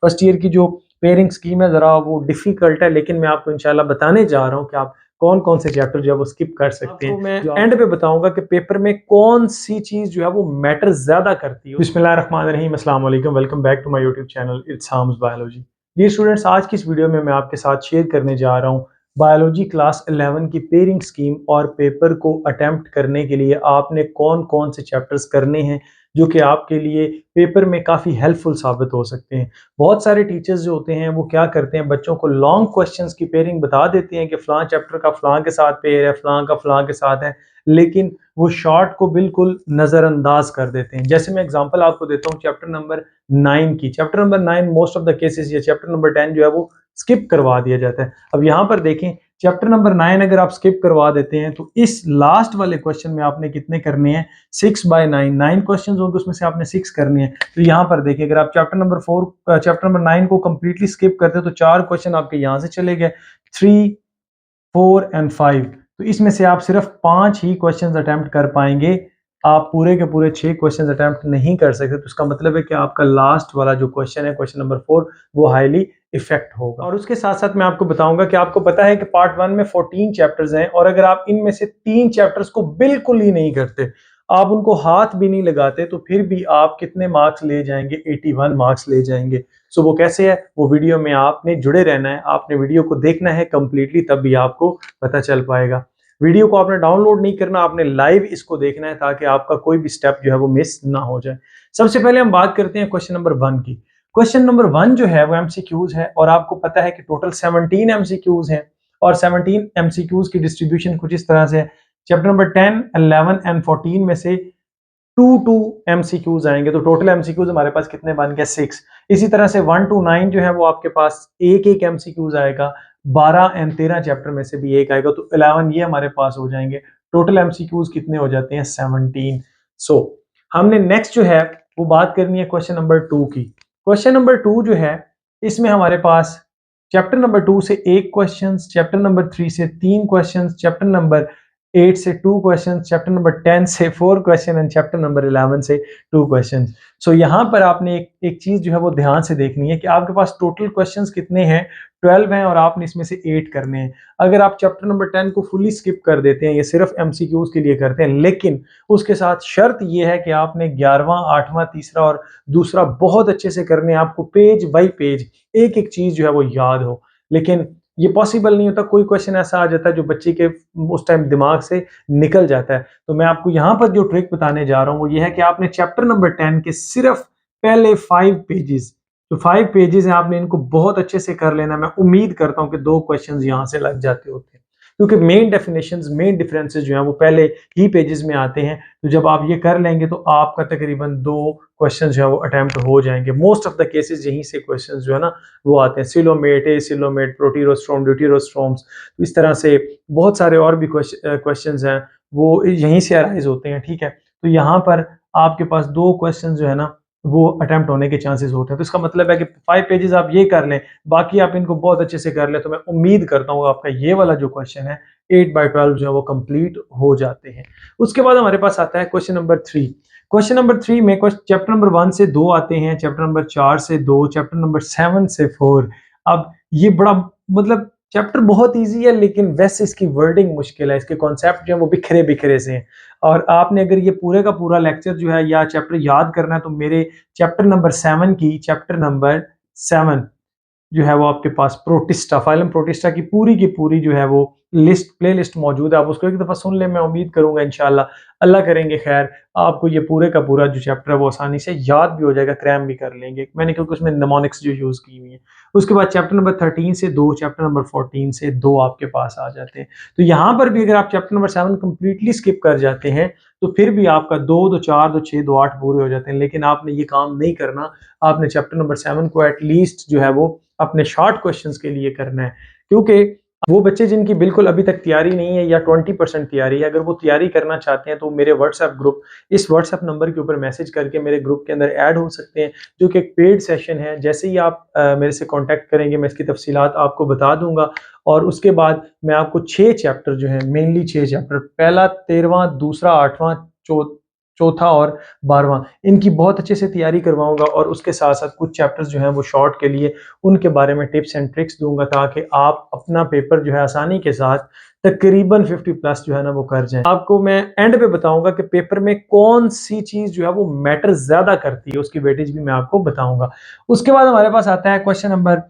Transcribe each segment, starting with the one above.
First year की जो pairing scheme है ज़रा वो डिफ़िकल्ट है, लेकिन मैं आपको इंशाल्लाह बताने जा रहा हूँ कि आप कौन कौन से चैप्टर जो है वो स्किप कर सकते हैं। मैं एंड पे बताऊंगा कि पेपर में कौन सी चीज़ जो है वो मैटर ज़्यादा करती है। बिस्मिल्लाहिर्रहमानिर्रहीम, अस्सलाम वालेकुम, welcome back to my YouTube channel it's harms biology. Dear students, आज की इस वीडियो में मैं आपके साथ शेयर करने जा रहा हूँ बायोलॉजी क्लास 11 की पेयरिंग स्कीम और पेपर को अटेम्प्ट करने के लिए आपने कौन कौन से चैप्टर्स करने हैं जो कि आपके लिए पेपर में काफ़ी हेल्पफुल साबित हो सकते हैं। बहुत सारे टीचर्स जो होते हैं वो क्या करते हैं, बच्चों को लॉन्ग क्वेश्चंस की पेयरिंग बता देते हैं कि फ़लाँ चैप्टर का फ़लाँ के साथ पेयर है, फ़लाँ का फ़लाँ के साथ है, लेकिन वो शॉर्ट को बिल्कुल नज़रअंदाज कर देते हैं। जैसे मैं एग्जांपल आपको देता हूँ चैप्टर नंबर 9 की। Chapter number 9 most of the cases या चैप्टर नंबर 10 जो है वो स्किप करवा दिया जाता है। अब यहाँ पर देखें, चैप्टर नंबर 9 अगर आप स्किप करवा देते हैं तो इस लास्ट वाले क्वेश्चन में आपने कितने करने हैं, 6/9। 9 क्वेश्चन होंगे, उसमें से आपने 6 करने हैं। तो यहाँ पर देखिए, अगर आप चैप्टर नंबर 9 को कंप्लीटली स्किप करते तो 4 क्वेश्चन आपके यहाँ से चले गए, 3, 4 एंड 5। तो इसमें से आप सिर्फ 5 ही क्वेश्चंस अटेम्प्ट कर पाएंगे, आप पूरे के पूरे 6 क्वेश्चंस अटेम्प्ट नहीं कर सकते। तो इसका मतलब है कि आपका लास्ट वाला जो क्वेश्चन है, क्वेश्चन नंबर 4, वो हाईली इफेक्ट होगा। और उसके साथ साथ मैं आपको बताऊंगा कि आपको पता है कि पार्ट 1 में 14 चैप्टर्स हैं, और अगर आप इनमें से 3 चैप्टर्स को बिल्कुल ही नहीं करते, आप उनको हाथ भी नहीं लगाते, तो फिर भी आप कितने मार्क्स ले जाएंगे, 81 मार्क्स ले जाएंगे। सो वो कैसे है, वो वीडियो में आपने जुड़े रहना है, आपने वीडियो को देखना है कंप्लीटली, तब भी आपको पता चल पाएगा। वीडियो को आपने डाउनलोड नहीं करना, आपने लाइव इसको देखना है ताकि आपका कोई भी स्टेप जो है वो मिस ना हो जाए। सबसे पहले हम बात करते हैं क्वेश्चन नंबर 1 की। क्वेश्चन नंबर 1 जो है वो एमसीक्यूज है, और आपको पता है कि टोटल 17 एमसीक्यूज हैं, और 17 एमसीक्यूज की डिस्ट्रीब्यूशन कुछ इस तरह से है। चैप्टर नंबर 10, 11 एंड 14 में से 2 एमसीक्यूज आएंगे, तो टोटल एमसीक्यूज हमारे पास कितने बन गए, 6। इसी तरह से 1 to 9 जो है वो आपके पास एक एक एमसीक्यूज आएगा, 12 एंड 13 चैप्टर में से भी एक आएगा, तो 11 ये हमारे पास हो जाएंगे। टोटल एमसीक्यूज कितने हो जाते हैं, 17। सो हमने नेक्स्ट जो है वो बात करनी है क्वेश्चन नंबर 2 की। क्वेश्चन नंबर 2 जो है, इसमें हमारे पास चैप्टर नंबर 2 से 1 क्वेश्चन, चैप्टर नंबर 3 से 3 क्वेश्चन, चैप्टर नंबर 8 से 2 क्वेश्चन, चैप्टर नंबर 10 से 4 क्वेश्चन एंड चैप्टर नंबर 11 से 2 क्वेश्चन। सो यहाँ पर आपने एक चीज जो है वो ध्यान से देखनी है कि आपके पास टोटल क्वेश्चंस कितने हैं, 12 हैं, और आपने इसमें से 8 करने हैं। अगर आप चैप्टर नंबर 10 को फुली स्किप कर देते हैं, ये सिर्फ एमसीक्यूज के लिए करते हैं, लेकिन उसके साथ शर्त ये है कि आपने 11वां, 8वां, तीसरा और दूसरा बहुत अच्छे से करने हैं, आपको पेज बाई पेज एक एक चीज जो है वो याद हो। लेकिन ये पॉसिबल नहीं होता, कोई क्वेश्चन ऐसा आ जाता है जो बच्चे के उस टाइम दिमाग से निकल जाता है। तो मैं आपको यहाँ पर जो ट्रिक बताने जा रहा हूँ वो ये है कि आपने चैप्टर नंबर 10 के सिर्फ पहले 5 पेजेस, जो 5 पेजेस हैं, आपने इनको बहुत अच्छे से कर लेना। मैं उम्मीद करता हूँ कि 2 क्वेश्चन यहाँ से लग जाते होते हैं, क्योंकि मेन डेफिनेशंस, मेन डिफरेंसेस जो हैं वो पहले ही पेजेस में आते हैं। तो जब आप ये कर लेंगे तो आपका तकरीबन 2 क्वेश्चन जो है वो अटेम्प्ट हो जाएंगे। मोस्ट ऑफ द केसेस यहीं से क्वेश्चन जो है ना वो आते हैं, सिलोमेट, एसिलोमेट, प्रोटीरोस्ट्रोम, ड्यूटीरोस्ट्रोम्स। तो इस तरह से बहुत सारे और भी क्वेश्चंस हैं, वो यहीं से अराइज होते हैं। ठीक है, तो यहाँ पर आपके पास 2 क्वेश्चन जो है ना वो अटेम्प्ट होने के चांसेस होते हैं। तो इसका मतलब है कि 5 पेजेस आप ये कर लें, बाकी आप इनको बहुत अच्छे से कर लें, तो मैं उम्मीद करता हूँ आपका ये वाला जो क्वेश्चन है 8/12 जो है वो कंप्लीट हो जाते हैं। उसके बाद हमारे पास आता है क्वेश्चन नंबर 3। क्वेश्चन नंबर 3 में चैप्टर नंबर 1 से 2 आते हैं, चैप्टर नंबर 4 से 2, चैप्टर नंबर 7 से 4। अब ये बड़ा, मतलब चैप्टर बहुत इजी है, लेकिन वैसे इसकी वर्डिंग मुश्किल है, इसके कॉन्सेप्ट जो है वो बिखरे बिखरे से हैं। और आपने अगर ये पूरे का पूरा लेक्चर जो है या चैप्टर याद करना है, तो मेरे चैप्टर नंबर 7 जो है वो आपके पास प्रोटिस्टा, फाइलम प्रोटिस्टा की पूरी जो है वो प्ले लिस्ट मौजूद है। आप उसको एक दफ़ा सुन लें, मैं उम्मीद करूंगा इंशाल्लाह अल्लाह करेंगे खैर, आपको ये पूरे का पूरा जो चैप्टर है वो आसानी से याद भी हो जाएगा, क्रैम भी कर लेंगे मैंने, क्योंकि उसमें निमोनिक्स जो यूज़ की हुई है। उसके बाद चैप्टर नंबर 13 से 2, चैप्टर नंबर 14 से 2 आपके पास आ जाते हैं। तो यहाँ पर भी अगर आप चैप्टर नंबर 7 कंप्लीटली स्किप कर जाते हैं, तो फिर भी आपका 2, 2, 4, 2, 6, 2, 8 पूरे हो जाते हैं। लेकिन आपने ये काम नहीं करना, आपने चैप्टर नंबर 7 को एटलीस्ट जो है वो अपने शॉर्ट क्वेश्चंस के लिए करना है, क्योंकि वो बच्चे जिनकी बिल्कुल अभी तक तैयारी नहीं है या 20% तैयारी है, अगर वो तैयारी करना चाहते हैं तो मेरे व्हाट्सएप ग्रुप, इस व्हाट्सएप नंबर के ऊपर मैसेज करके मेरे ग्रुप के अंदर ऐड हो सकते हैं, जो कि एक पेड सेशन है। जैसे ही आप मेरे से कांटेक्ट करेंगे, मैं इसकी तफसीलात आपको बता दूंगा, और उसके बाद मैं आपको 6 चैप्टर जो है, मेनली 6 चैप्टर, पहला, 13वां, दूसरा, 8वां, चौथा और 12वां, इनकी बहुत अच्छे से तैयारी करवाऊंगा और उसके साथ साथ कुछ चैप्टर्स जो हैं वो शॉर्ट के लिए उनके बारे में टिप्स एंड ट्रिक्स दूंगा ताकि आप अपना पेपर जो है आसानी के साथ तकरीबन 50 प्लस जो है ना वो कर जाएं। आपको मैं एंड पे बताऊंगा कि पेपर में कौन सी चीज जो है वो मैटर ज्यादा करती है, उसकी वेटेज भी मैं आपको बताऊंगा। उसके बाद हमारे पास आता है क्वेश्चन नंबर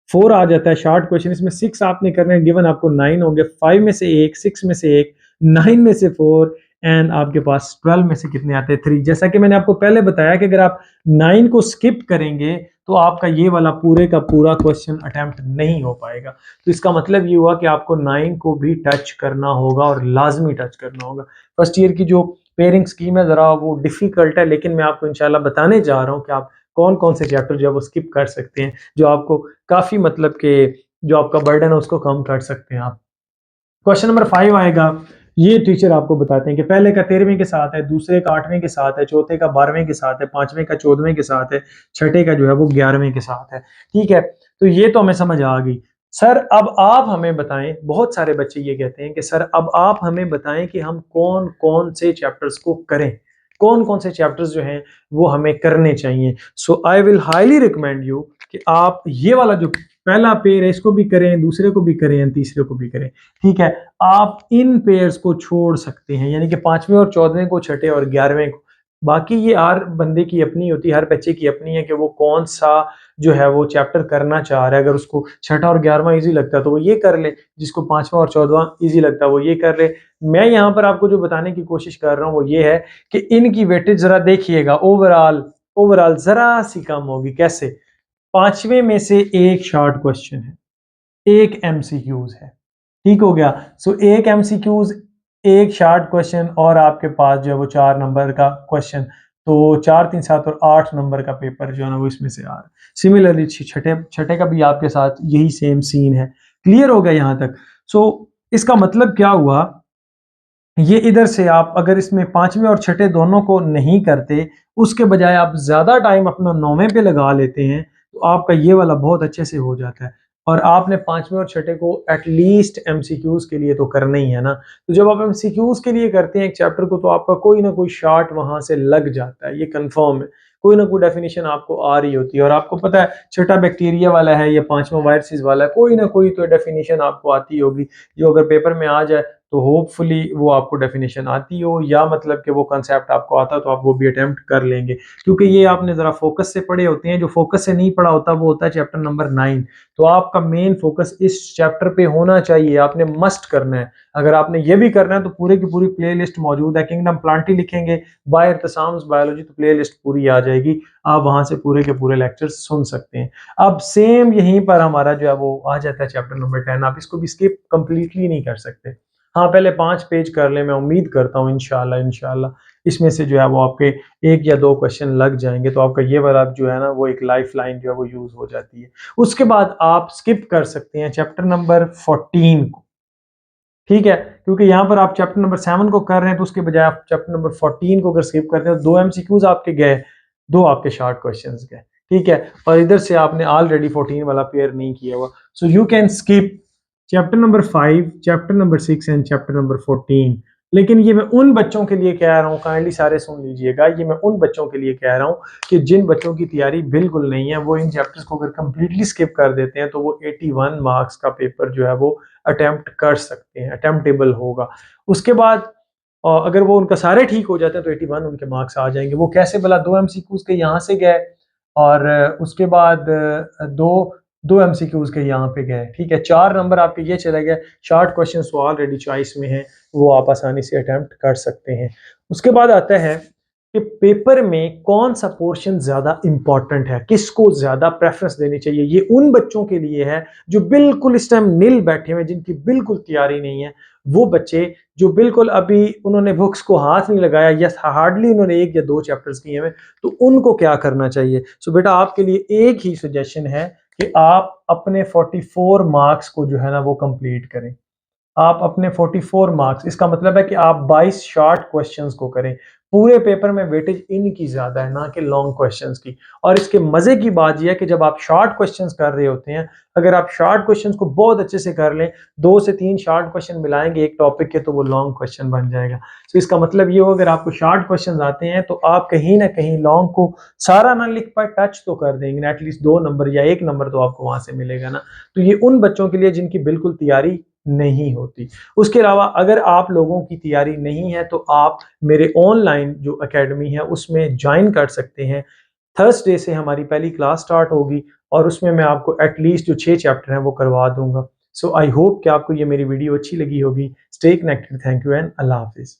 4 आ जाता है, शॉर्ट क्वेश्चन। इसमें 6 आपने करने हैं, गिवन आपको 9 होंगे, 5 में से 1, 6 में से 1, 9 में से 4 एंड आपके पास 12 में से कितने आते हैं? 3। जैसा कि मैंने आपको पहले बताया कि अगर आप 9 को स्किप करेंगे तो आपका ये वाला पूरे का पूरा क्वेश्चन अटेम्प्ट नहीं हो पाएगा। तो इसका मतलब ये हुआ कि आपको 9 को भी टच करना होगा और लाजमी टच करना होगा। फर्स्ट ईयर की जो पेयरिंग स्कीम है ज़रा वो डिफिकल्ट है, लेकिन मैं आपको इंशाल्लाह बताने जा रहा हूँ कि आप कौन कौन से चैप्टर जो है वो स्किप कर सकते हैं, जो आपको काफ़ी मतलब कि जो आपका बर्डन है उसको कम कर सकते हैं आप। क्वेश्चन नंबर 5 आएगा। ये टीचर आपको बताते हैं कि पहले का 13वें के साथ है, दूसरे का 8वें के साथ है, चौथे का 12वें के साथ है, पांचवें का 14वें के साथ है, छठे का जो है वो 11वें के साथ है। ठीक है, तो ये तो हमें समझ आ गई। सर अब आप हमें बताएं, बहुत सारे बच्चे ये कहते हैं कि सर अब आप हमें बताएं कि हम कौन कौन से चैप्टर्स को करें, कौन कौन से चैप्टर्स जो हैं वो हमें करने चाहिए। So I will highly recommend you कि आप ये वाला जो पहला पेयर है इसको भी करें, दूसरे को भी करें, तीसरे को भी करें। ठीक है, आप इन पेयर्स को छोड़ सकते हैं, यानी कि 5वें और 14वें को, छठे और 11वें को। बाकी ये हर बंदे की अपनी होती है, हर बच्चे की अपनी है कि वो कौन सा जो है वो चैप्टर करना चाह रहा है। अगर उसको छठा और 11वां इजी लगता है तो वो ये कर ले, जिसको 5वां और 14वां इजी लगता है वो ये कर ले। मैं यहाँ पर आपको जो बताने की कोशिश कर रहा हूँ वो ये है कि इनकी वेटेज जरा देखिएगा, ओवरऑल ओवरऑल जरा सी कम होगी। कैसे? 5वें में से एक शॉर्ट क्वेश्चन है, एक एमसीक्यूज है। ठीक हो गया। सो एक एमसीक्यूज, एक शॉर्ट क्वेश्चन और आपके पास जो है वो 4 नंबर का क्वेश्चन। तो 4 3 7 और 8 नंबर का पेपर जो है ना वो इसमें से आ रहा है। सिमिलरली छठे छठे का भी आपके साथ यही सेम सीन है। क्लियर हो गया यहां तक? सो इसका मतलब क्या हुआ, ये इधर से आप अगर इसमें 5वें और छठे दोनों को नहीं करते, उसके बजाय आप ज्यादा टाइम अपना 9वें पे लगा लेते हैं, तो आपका ये वाला बहुत अच्छे से हो जाता है। और आपने 5वें और छठे को एटलीस्ट एमसीक्यूज के लिए तो करना ही है ना। तो जब आप एमसीक्यूज के लिए करते हैं एक चैप्टर को, तो आपका कोई ना कोई शॉर्ट वहां से लग जाता है, ये कंफर्म है। कोई ना कोई डेफिनेशन आपको आ रही होती है, और आपको पता है छठा बैक्टीरिया वाला है या 5वां वायरसेस वाला है, कोई ना कोई तो डेफिनेशन आपको आती होगी, जो अगर पेपर में आ जाए तो होपफुली वो आपको डेफिनेशन आती हो, या मतलब कि वो कंसेप्ट आपको आता तो आप वो भी अटेम्प्ट कर लेंगे। क्योंकि ये आपने जरा फोकस से पढ़े होते हैं, जो फोकस से नहीं पढ़ा होता वो होता है चैप्टर नंबर 9। तो आपका मेन फोकस इस चैप्टर पे होना चाहिए, आपने मस्ट करना है। अगर आपने ये भी करना है तो पूरे की पूरी प्ले लिस्ट मौजूद है, किंगडम प्लांटी लिखेंगे बाय इर्तिसाम्स बायोलॉजी तो प्ले लिस्ट पूरी आ जाएगी, आप वहां से पूरे के पूरे लेक्चर्स सुन सकते हैं। अब सेम यहीं पर हमारा जो है वो आ जाता है चैप्टर नंबर 10, आप इसको भी स्किप कंप्लीटली नहीं कर सकते। हाँ, पहले 5 पेज कर ले, मैं उम्मीद करता हूँ इंशाल्लाह इंशाल्लाह इसमें से जो है वो आपके एक या दो क्वेश्चन लग जाएंगे, तो आपका ये वाला जो है ना वो एक लाइफ लाइन जो है वो यूज हो जाती है। उसके बाद आप स्किप कर सकते हैं चैप्टर नंबर 14 को। ठीक है, क्योंकि यहाँ पर आप चैप्टर नंबर 7 को कर रहे हैं, तो उसके बजाय आप चैप्टर नंबर 14 को अगर स्किप करते हैं तो 2 एमसीक्यूज आपके गए, 2 आपके शॉर्ट क्वेश्चंस गए। ठीक है, और इधर से आपने ऑलरेडी 14 वाला पेयर नहीं किया हुआ, so you can skip chapter number 5, chapter number 6 and chapter number 14। लेकिन ये मैं उन बच्चों के लिए कह रहा हूँ, काइंडली सारे सुन लीजिएगा, ये मैं उन बच्चों के लिए कह रहा हूँ कि जिन बच्चों की तैयारी बिल्कुल नहीं है, वो इन चैप्टर्स को अगर कंप्लीटली स्किप कर देते हैं तो वो 81 मार्क्स का पेपर जो है वो अटेम्प्ट कर सकते हैं, अटेम्प्टेबल होगा। उसके बाद अगर वो उनका सारे ठीक हो जाते हैं तो 81 उनके मार्क्स आ जाएंगे। वो कैसे? भला 2 एमसीक्यूज के यहाँ से गए, और उसके बाद दो दो एमसीक्यूज के यहाँ पे गए। ठीक है, 4 नंबर आपके ये चले गए। शॉर्ट क्वेश्चन तो ऑलरेडी चॉइस में है, वो आप आसानी से अटेम्प्ट कर सकते हैं। उसके बाद आता है कि पेपर में कौन सा पोर्शन ज्यादा इंपॉर्टेंट है, किसको ज्यादा प्रेफरेंस देनी चाहिए। ये उन बच्चों के लिए है जो बिल्कुल इस टाइम निल बैठे हुए, जिनकी बिल्कुल तैयारी नहीं है। वो बच्चे जो बिल्कुल अभी उन्होंने बुक्स को हाथ नहीं लगाया, या हार्डली उन्होंने 1 या 2 चैप्टर्स किए हैं, तो उनको क्या करना चाहिए। सो बेटा आपके लिए एक ही सजेशन है कि आप अपने 44 मार्क्स को जो है ना वो कंप्लीट करें। आप अपने 44 मार्क्स, इसका मतलब है कि आप 22 शॉर्ट क्वेश्चंस को करें। पूरे पेपर में वेटेज इनकी ज़्यादा है, ना कि लॉन्ग क्वेश्चंस की। और इसके मज़े की बात यह है कि जब आप शॉर्ट क्वेश्चंस कर रहे होते हैं, अगर आप शॉर्ट क्वेश्चंस को बहुत अच्छे से कर लें, 2 से 3 शॉर्ट क्वेश्चन मिलाएँगे एक टॉपिक के, तो वो लॉन्ग क्वेश्चन बन जाएगा। तो इसका मतलब ये हो, अगर आपको शॉर्ट क्वेश्चंस आते हैं तो आप कहीं न कहीं लॉन्ग को सारा ना लिख पाए, टच तो कर देंगे ना, एटलीस्ट 2 नंबर या 1 नंबर तो आपको वहाँ से मिलेगा ना। तो ये उन बच्चों के लिए जिनकी बिल्कुल तैयारी नहीं होती। उसके अलावा अगर आप लोगों की तैयारी नहीं है तो आप मेरे ऑनलाइन जो अकेडमी है उसमें ज्वाइन कर सकते हैं। थर्सडे से हमारी पहली क्लास स्टार्ट होगी और उसमें मैं आपको एटलीस्ट जो 6 चैप्टर हैं वो करवा दूँगा। सो आई होप कि आपको ये मेरी वीडियो अच्छी लगी होगी। Stay connected. Thank you and अल्लाह हाफ़िज़।